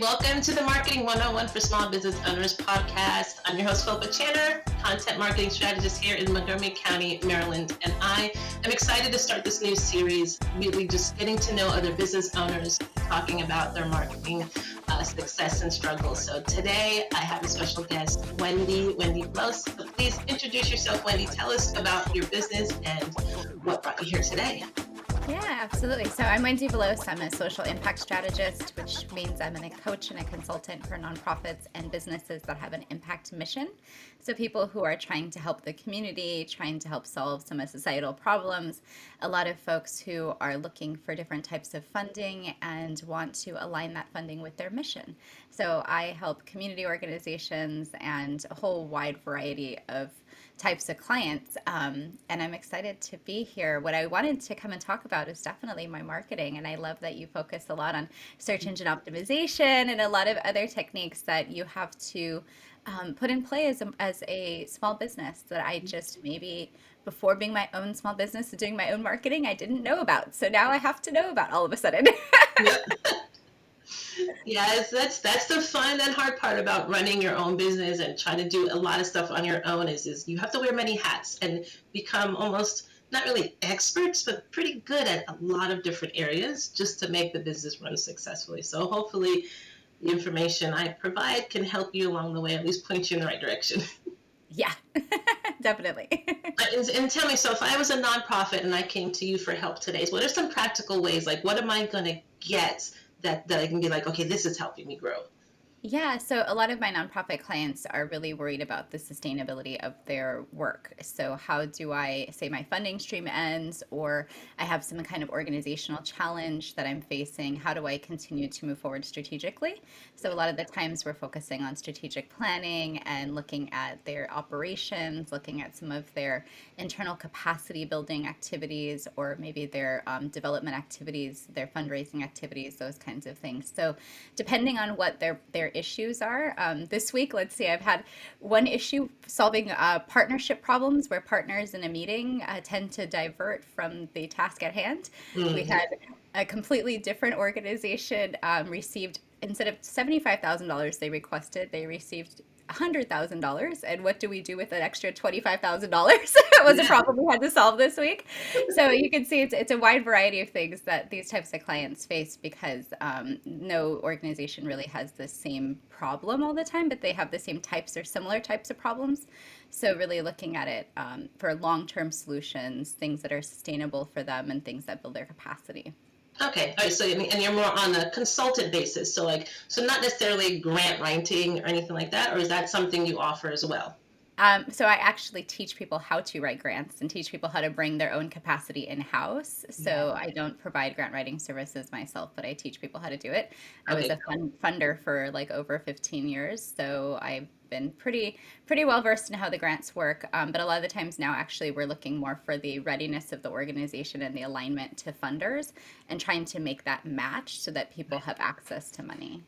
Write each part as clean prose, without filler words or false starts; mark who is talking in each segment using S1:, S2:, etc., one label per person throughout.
S1: welcome to the Marketing 101 for Small Business Owners podcast. I'm your host, Philippa Channer, content marketing strategist here in Montgomery County, Maryland. And I am excited to start this new series, really just getting to know other business owners, talking about their marketing success and struggles. So today I have a special guest, Wendie Veloz. So please introduce yourself, Wendie. Tell us about your business and what brought you here today.
S2: Yeah, absolutely. So I'm Wendie Veloz. I'm a social impact strategist, which means I'm a coach and a consultant for nonprofits and businesses that have an impact mission. So people who are trying to help the community, trying to help solve some of societal problems, a lot of folks who are looking for different types of funding and want to align that funding with their mission. So I help community organizations and a whole wide variety of types of clients. And I'm excited to be here. What I wanted to come and talk about is definitely my marketing. And I love that you focus a lot on search engine optimization and a lot of other techniques that you have to put in play as a small business that I just maybe before being my own small business and doing my own marketing, I didn't know about. So now I have to know about all of a sudden.
S1: Yes, that's the fun and hard part about running your own business and trying to do a lot of stuff on your own is you have to wear many hats and become almost not really experts, but pretty good at a lot of different areas just to make the business run successfully. So hopefully the information I provide can help you along the way, at least point you in the right direction.
S2: Yeah, definitely.
S1: And tell me, so if I was a nonprofit and I came to you for help today, so what are some practical ways, like what am I going to get that I can be like, okay, this is helping me grow?
S2: Yeah, so a lot of my nonprofit clients are really worried about the sustainability of their work. So, how do I say my funding stream ends, or I have some kind of organizational challenge that I'm facing? How do I continue to move forward strategically? So, a lot of the times we're focusing on strategic planning and looking at their operations, looking at some of their internal capacity building activities, or maybe their development activities, their fundraising activities, those kinds of things. So, depending on what their issues are. This week, let's see, I've had one issue solving partnership problems where partners in a meeting tend to divert from the task at hand. We
S1: Mm-hmm.
S2: had a completely different organization received, instead of $75,000 they received $100,000. And what do we do with an extra $25,000? It was a
S1: Yeah.
S2: problem we had to solve this week. So you can see it's a wide variety of things that these types of clients face because no organization really has the same problem all the time, but they have the same types or similar types of problems. So really looking at it for long-term solutions, things that are sustainable for them and things that build their capacity.
S1: Okay. All right. So, and you're more on a consultant basis. So so not necessarily grant writing or anything like that, or is that something you offer as well?
S2: So I actually teach people how to write grants and teach people how to bring their own capacity in-house.
S1: Yeah.
S2: So I don't provide grant writing services myself, but I teach people how to do it. I was
S1: Okay.
S2: a funder for like over 15 years, so I've been pretty well versed in how the grants work. But a lot of the times now, actually, we're looking more for the readiness of the organization and the alignment to funders, and trying to make that match so that people have access to money.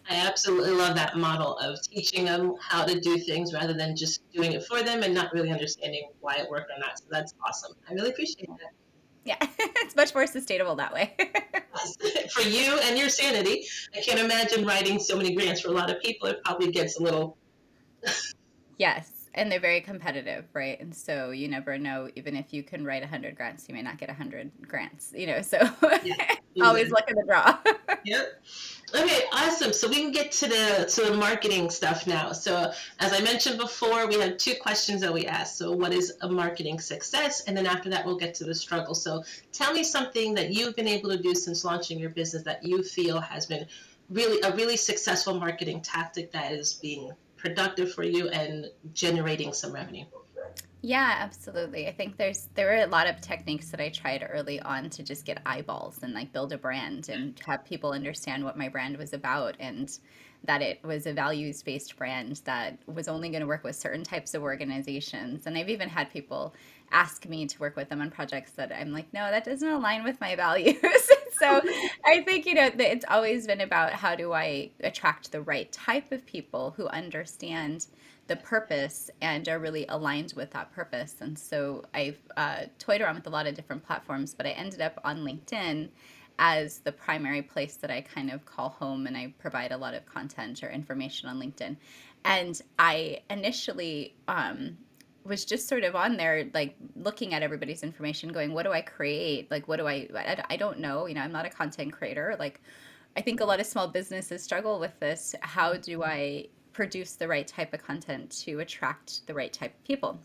S1: I absolutely love that model of teaching them how to do things rather than just doing it for them and not really understanding why it worked or not. So that's awesome. I really appreciate that.
S2: Yeah, it's much more sustainable that way.
S1: For you and your sanity, I can't imagine writing so many grants for a lot of people. It probably gets a little,
S2: Yes, and they're very competitive, right? And so you never know, even if you can write 100 grants, you may not get 100 grants, so
S1: yeah,
S2: always
S1: exactly.
S2: luck of the draw.
S1: Yep. Okay, awesome. So we can get to the marketing stuff now. So as I mentioned before, we have two questions that we ask. So what is a marketing success? And then after that, we'll get to the struggle. So tell me something that you've been able to do since launching your business that you feel has been really a really successful marketing tactic that is being productive for you and generating some revenue.
S2: Yeah, absolutely. I think there were a lot of techniques that I tried early on to just get eyeballs and like build a brand and have people understand what my brand was about and that it was a values-based brand that was only going to work with certain types of organizations. And I've even had people ask me to work with them on projects that I'm like, no, that doesn't align with my values. So I think, that it's always been about how do I attract the right type of people who understand the purpose and are really aligned with that purpose. And so I've toyed around with a lot of different platforms, but I ended up on LinkedIn. as the primary place that I kind of call home, and I provide a lot of content or information on LinkedIn. And I initially was just sort of on there, like looking at everybody's information, going, what do I create? Like, what do I don't know. I'm not a content creator. Like, I think a lot of small businesses struggle with this. How do I produce the right type of content to attract the right type of people?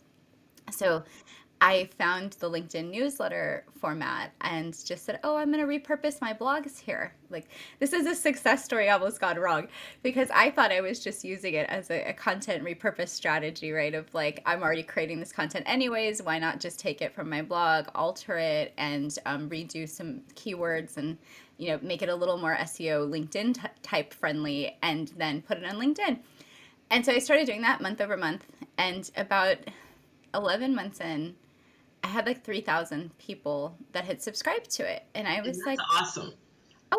S2: So I found the LinkedIn newsletter format and just said, "Oh, I'm going to repurpose my blogs here." Like, this is a success story almost gone wrong, because I thought I was just using it as a content repurpose strategy, right? Of like, I'm already creating this content anyways. Why not just take it from my blog, alter it, and redo some keywords and make it a little more SEO LinkedIn type friendly, and then put it on LinkedIn. And so I started doing that month over month, and about 11 months in, I had like 3,000 people that had subscribed to it. And I
S1: And
S2: was
S1: that's
S2: like,
S1: awesome.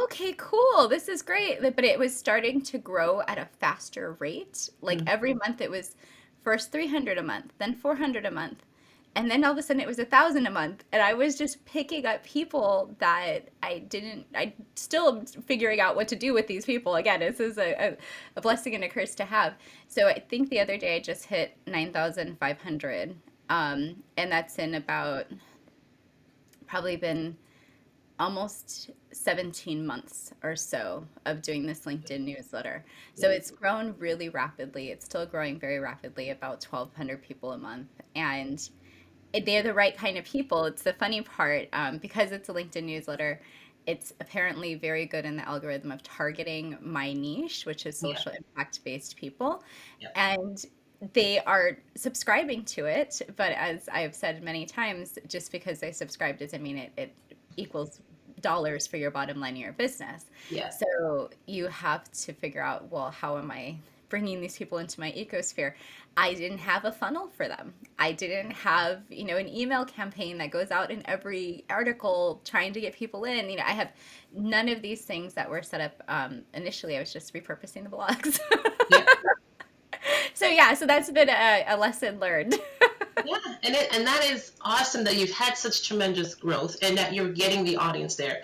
S2: okay, cool. This is great. But it was starting to grow at a faster rate. Like
S1: Mm.
S2: every month it was first 300 a month, then 400 a month. And then all of a sudden it was 1,000 a month. And I was just picking up people that I still am figuring out what to do with these people. Again, this is a blessing and a curse to have. So I think the other day I just hit 9,500. And that's in about probably been almost 17 months or so of doing this LinkedIn newsletter. So
S1: Yeah.
S2: it's grown really rapidly. It's still growing very rapidly, about 1,200 people a month. And they're the right kind of people. It's the funny part, because it's a LinkedIn newsletter. It's apparently very good in the algorithm of targeting my niche, which is
S1: Yeah.
S2: social impact based people.
S1: Yeah.
S2: And they are subscribing to it. But as I've said many times, just because they subscribe doesn't mean it equals dollars for your bottom line of your business.
S1: Yeah.
S2: So you have to figure out, well, how am I bringing these people into my ecosphere? I didn't have a funnel for them. I didn't have, an email campaign that goes out in every article trying to get people in. I have none of these things that were set up initially. I was just repurposing the blogs.
S1: Yeah.
S2: So yeah, so that's been a lesson learned.
S1: Yeah, and that is awesome that you've had such tremendous growth and that you're getting the audience there.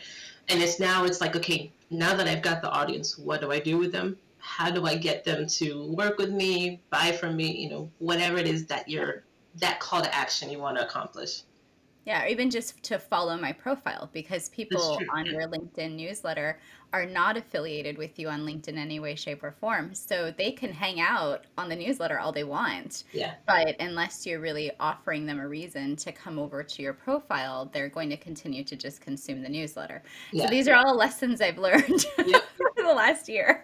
S1: And it's like, okay, now that I've got the audience, what do I do with them? How do I get them to work with me, buy from me, whatever it is that call to action you want to accomplish.
S2: Yeah, or even just to follow my profile, because
S1: That's
S2: people
S1: true.
S2: on your LinkedIn newsletter are not affiliated with you on LinkedIn in any way, shape, or form. So they can hang out on the newsletter all they want.
S1: Yeah.
S2: But unless you're really offering them a reason to come over to your profile, they're going to continue to just consume the newsletter. So
S1: Yeah.
S2: these are all lessons I've learned
S1: Yep.
S2: for the last year.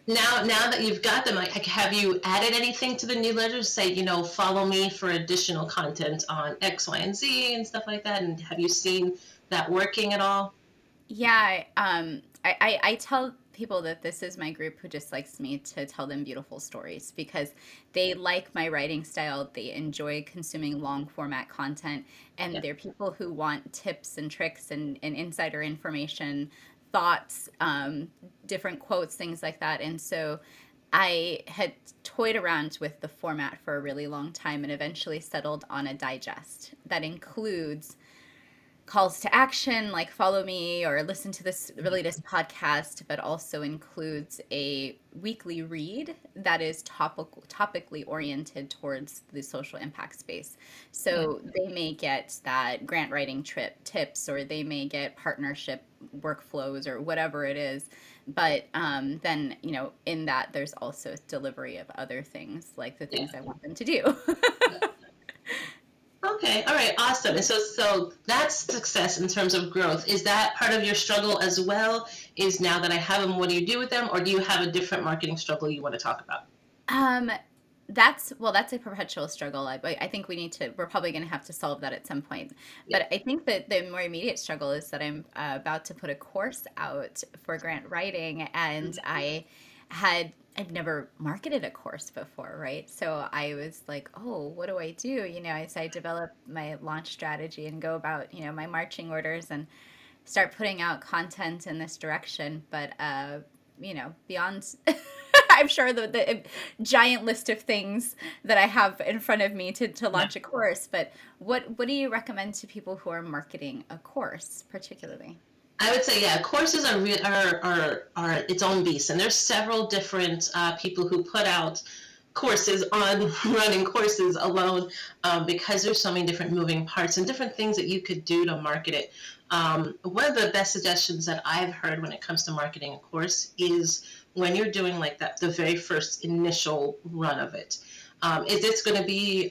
S1: Now that you've got them, like, have you added anything to the newsletter? Say, follow me for additional content on X, Y, and Z and stuff like that. And have you seen that working at all?
S2: Yeah, I tell people that this is my group who just likes me to tell them beautiful stories, because they like my writing style. They enjoy consuming long format content, and
S1: Yeah.
S2: they're people who want tips and tricks and insider information, thoughts, different quotes, things like that. And so I had toyed around with the format for a really long time and eventually settled on a digest that includes calls to action like follow me or listen to this latest podcast, but also includes a weekly read that is topically oriented towards the social impact space.
S1: Yeah.
S2: So they may get that grant writing trip tips, or they may get partnership workflows, or whatever it is. But then, in that, there's also delivery of other things, like the
S1: Yeah.
S2: things I want them to do.
S1: Okay, all right, awesome. And so that's success in terms of growth. Is that part of your struggle as well? Is now that I have them, what do you do with them? Or do you have a different marketing struggle you want to talk about?
S2: Um, that's a perpetual struggle. I think we're probably going to have to solve that at some point.
S1: Yeah.
S2: But I think that the more immediate struggle is that I'm about to put a course out for grant writing, and I've never marketed a course before, right? So I was like, oh, what do I do? As I develop my launch strategy and go about, my marching orders, and start putting out content in this direction. But beyond, I'm sure the giant list of things that I have in front of me to
S1: Yeah.
S2: launch a course. But what do you recommend to people who are marketing a course, particularly?
S1: I would say, yeah, courses are its own beast, and there's several different people who put out courses on running courses alone, because there's so many different moving parts and different things that you could do to market it. One of the best suggestions that I've heard when it comes to marketing a course is when you're doing like that, the very first initial run of it. Is it's going to be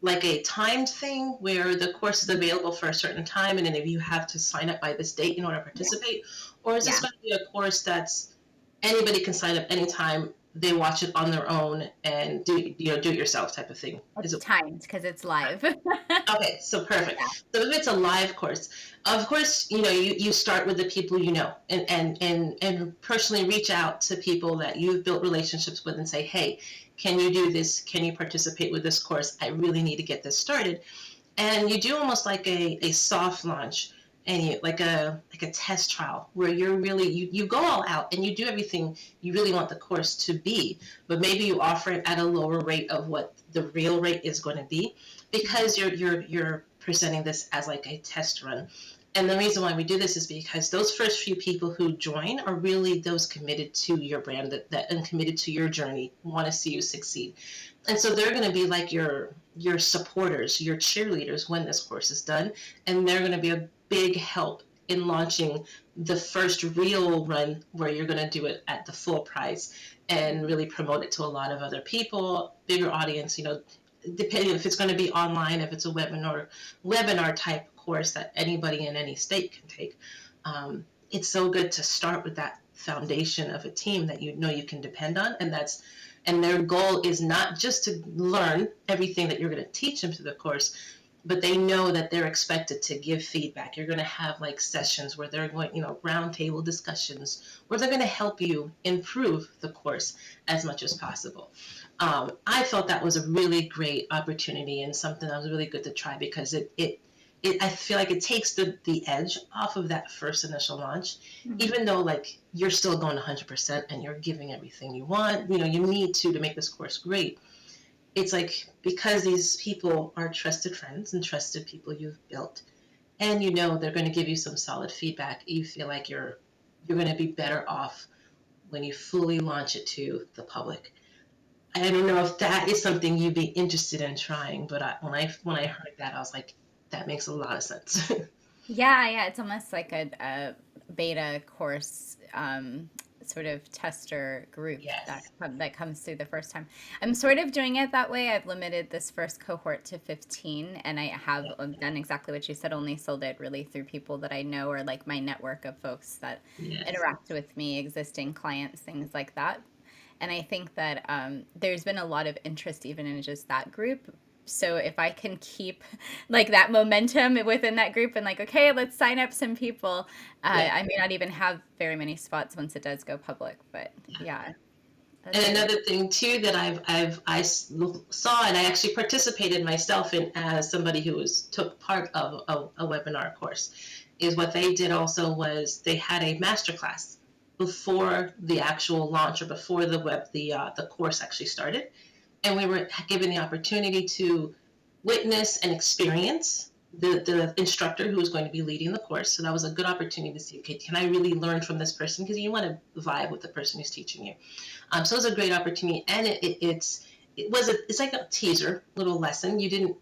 S1: like a timed thing where the course is available for a certain time, and then if you have to sign up by this date in order to
S2: Yeah.
S1: participate, or is this
S2: Yeah.
S1: going to be a course that's anybody can sign up anytime, they watch it on their own and do do it yourself type of thing? Is
S2: It's
S1: it
S2: timed because it's live.
S1: okay? So perfect.
S2: Yeah.
S1: So if it's a live course, of course, you start with the people you know, and personally reach out to people that you've built relationships with and say, hey, can you do this? Can you participate with this course? I really need to get this started. And you do almost like a soft launch, and you like a test trial where you're really you go all out and you do everything you really want the course to be, but maybe you offer it at a lower rate of what the real rate is going to be, because you're presenting this as like a test run. And the reason why we do this is because those first few people who join are really those committed to your brand, that and committed to your journey, want to see you succeed. And so they're going to be like your supporters, your cheerleaders when this course is done, and they're going to be a big help in launching the first real run where you're going to do it at the full price and really promote it to a lot of other people, bigger audience, depending if it's going to be online, if it's a webinar type course that anybody in any state can take. It's so good to start with that foundation of a team that you know you can depend on, and their goal is not just to learn everything that you're going to teach them through the course, but they know that they're expected to give feedback. You're going to have like sessions where they're going, roundtable discussions where they're going to help you improve the course as much as possible. I felt that was a really great opportunity and something that was really good to try, because I feel like it takes the edge off of that first initial launch,
S2: Mhm.
S1: even though like you're still going 100% and you're giving everything you want, you need to make this course great. It's like, because these people are trusted friends and trusted people you've built, and they're going to give you some solid feedback, you feel like you're going to be better off when you fully launch it to the public. I don't know if that is something you'd be interested in trying, but when I heard that, I was like, that makes a lot of sense.
S2: Yeah, yeah, it's almost like a beta course, sort of tester group
S1: Yes.
S2: that comes through the first time. I'm sort of doing it that way. I've limited this first cohort to 15, and I have
S1: Yeah.
S2: done exactly what you said, only sold it really through people that I know, or like my network of folks that
S1: Yes.
S2: interact with me, existing clients, things like that. And I think that there's been a lot of interest even in just that group. So if I can keep like that momentum within that group and like, okay, let's sign up some people.
S1: Yeah.
S2: I may not even have very many spots once it does go public, but yeah, that's
S1: And
S2: really
S1: another thing too that saw, and I actually participated myself in as somebody who took part of a webinar course, is what they did also was they had a masterclass before the actual launch, or before the course actually started, and we were given the opportunity to witness and experience the instructor who was going to be leading the course. So that was a good opportunity to see, okay, can I really learn from this person? Because you want to vibe with the person who's teaching you. So it was a great opportunity, and it's like a teaser little lesson. You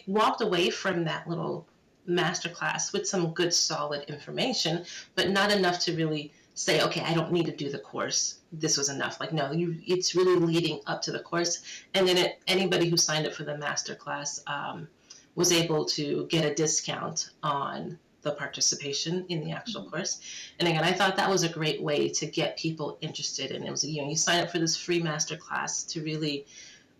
S1: walked away from that little masterclass with some good solid information, but not enough to really say, okay, I don't need to do the course. This was enough. Like, no, it's really leading up to the course. And then anybody who signed up for the masterclass was able to get a discount on the participation in the actual course. And again, I thought that was a great way to get people interested. And it was, you sign up for this free masterclass to really,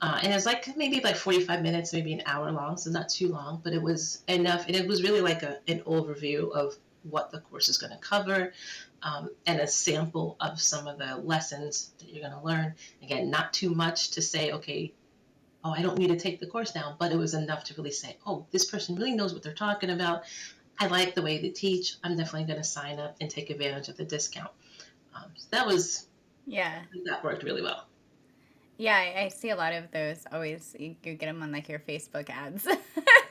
S1: and it's like maybe like 45 minutes, maybe an hour long, so not too long, but it was enough. And it was really like an overview of what the course is going to cover, and a sample of some of the lessons that you're going to learn. Again, not too much to say, okay, oh, I don't need to take the course now, but it was enough to really say, oh, this person really knows what they're talking about. I like the way they teach. I'm definitely going to sign up and take advantage of the discount. So
S2: yeah.
S1: that worked really well.
S2: Yeah, I see a lot of those always. You get them on like your Facebook ads, like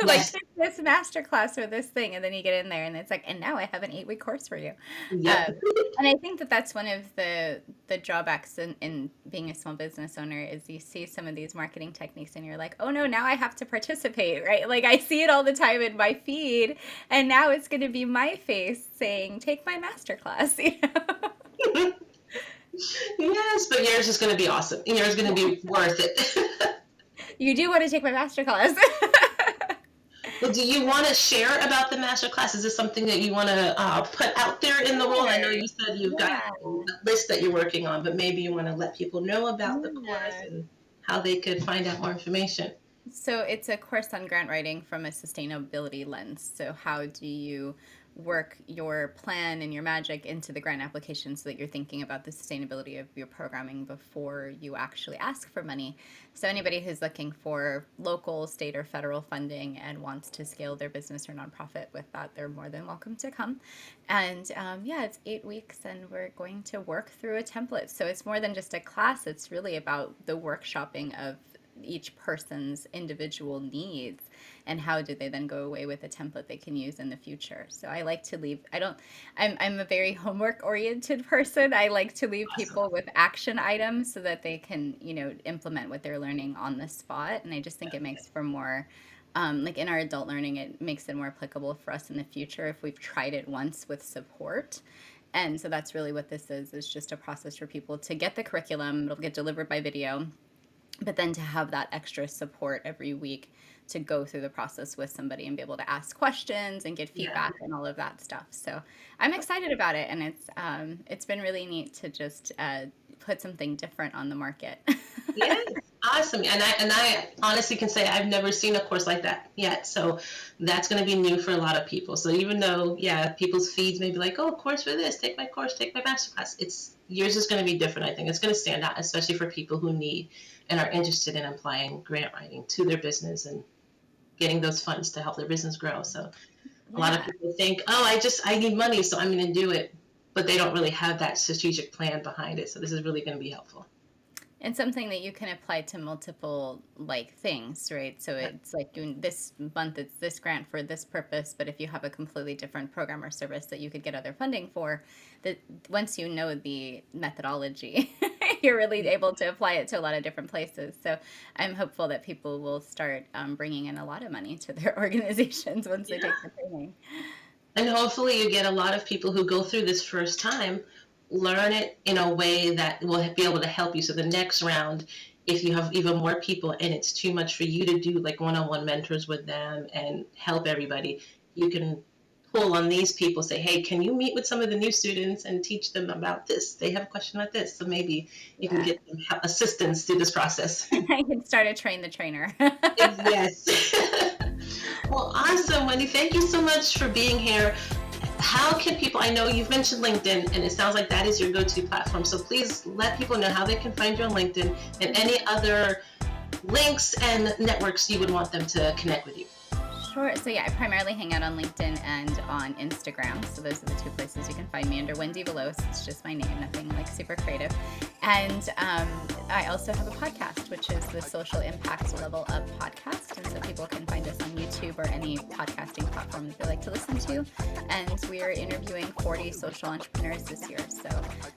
S1: Yes.
S2: take this masterclass or this thing, and then you get in there, and it's like, and now I have an 8-week course for you.
S1: Yep.
S2: Um, and I think that that's one of the drawbacks in being a small business owner is you see some of these marketing techniques, and you're like, oh no, now I have to participate, right? Like I see it all the time in my feed, and now it's going to be my face saying, take my masterclass, you know?
S1: Yes, but yours is going to be awesome. Yours is going to be worth it.
S2: You do want to take my masterclass.
S1: Well, do you want to share about the masterclass? Is this something that you want to put out there in the world? I know
S2: Sure.
S1: you said you've got
S2: Yeah.
S1: a list that you're working on, but maybe you want to let people know about the course
S2: Yeah.
S1: and how they could find out more information.
S2: So it's a course on grant writing from a sustainability lens. So how do you work your plan and your magic into the grant application so that you're thinking about the sustainability of your programming before you actually ask for money? So anybody who's looking for local, state, or federal funding and wants to scale their business or nonprofit with that, they're more than welcome to come. And yeah, it's 8 weeks, and we're going to work through a template. So it's more than just a class. It's really about the workshopping of each person's individual needs and how do they then go away with a template they can use in the future. So I like to leave, I'm a very homework oriented person. I like to leave people with action items so that they can, implement what they're learning on the spot. And I just think it makes for more, like in our adult learning, it makes it more applicable for us in the future if we've tried it once with support. And so that's really what this is just a process for people to get the curriculum. It'll get delivered by video, but then to have that extra support every week to go through the process with somebody and be able to ask questions and get feedback and all of that stuff. So I'm excited about it, and it's been really neat to just put something different on the market.
S1: Yes, awesome. And I honestly can say I've never seen a course like that yet. So that's going to be new for a lot of people. So even though, yeah, people's feeds may be like, oh, course for this, take my course, take my masterclass. Yours is going to be different. I think it's going to stand out, especially for people who need and are interested in applying grant writing to their business and getting those funds to help their business grow. So a lot of
S2: Yeah.
S1: people think, oh, I need money, so I'm going to do it. But they don't really have that strategic plan behind it. So this is really going to be helpful.
S2: And something that you can apply to multiple like things, right? So it's like doing this month, it's this grant for this purpose, but if you have a completely different program or service that you could get other funding for, that once you know the methodology, you're really able to apply it to a lot of different places. So I'm hopeful that people will start bringing in a lot of money to their organizations once they take the training.
S1: And hopefully you get a lot of people who go through this first time, learn it in a way that will be able to help you. So the next round, if you have even more people and it's too much for you to do like one-on-one mentors with them and help everybody, you can pull on these people, say, hey, can you meet with some of the new students and teach them about this? They have a question about this. So maybe you can
S2: Yeah.
S1: get them assistance through this process.
S2: I can start a train the trainer.
S1: Yes. Well, awesome, Wendy. Thank you so much for being here. How can people, I know you've mentioned LinkedIn, and it sounds like that is your go-to platform. So please let people know how they can find you on LinkedIn and any other links and networks you would want them to connect with you.
S2: Sure. So yeah, I primarily hang out on LinkedIn and on Instagram. So those are the two places you can find me under Wendie Veloz. It's just my name, nothing like super creative. And I also have a podcast, which is the Social Impact Level Up podcast. And so people can find us on YouTube or any podcasting platform that they like to listen to. And we're interviewing 40 social entrepreneurs this year. So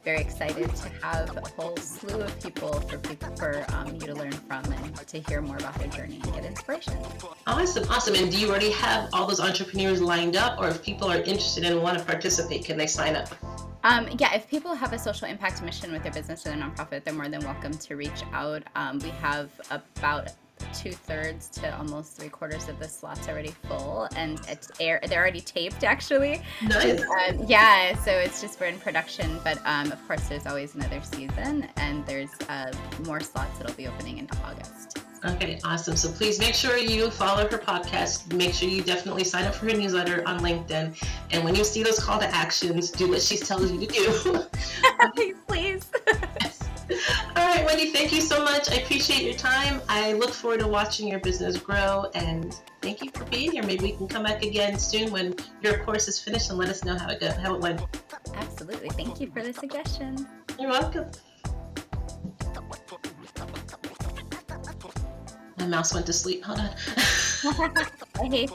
S2: very excited to have a whole slew of people for you to learn from and to hear more about their journey and get inspiration.
S1: Awesome, awesome. And do you already have all those entrepreneurs lined up, or if people are interested and want to participate, can they sign up?
S2: Yeah, if people have a social impact mission with their business or their nonprofit, they're more than welcome to reach out. We have about 2/3 to almost 3/4 of the slots already full, and they're already taped actually.
S1: Nice.
S2: Yeah, so it's just we're in production, but of course there's always another season, and there's more slots that'll be opening in August.
S1: Okay, awesome. So please make sure you follow her podcast. Make sure you definitely sign up for her newsletter on LinkedIn. And when you see those call to actions, do what she's telling you to do.
S2: Please.
S1: All right, Wendy, thank you so much. I appreciate your time. I look forward to watching your business grow, and thank you for being here. Maybe we can come back again soon when your course is finished and let us know how it went.
S2: Absolutely. Thank you for the suggestion.
S1: You're welcome. My mouse went to sleep. Hold on.
S2: I hate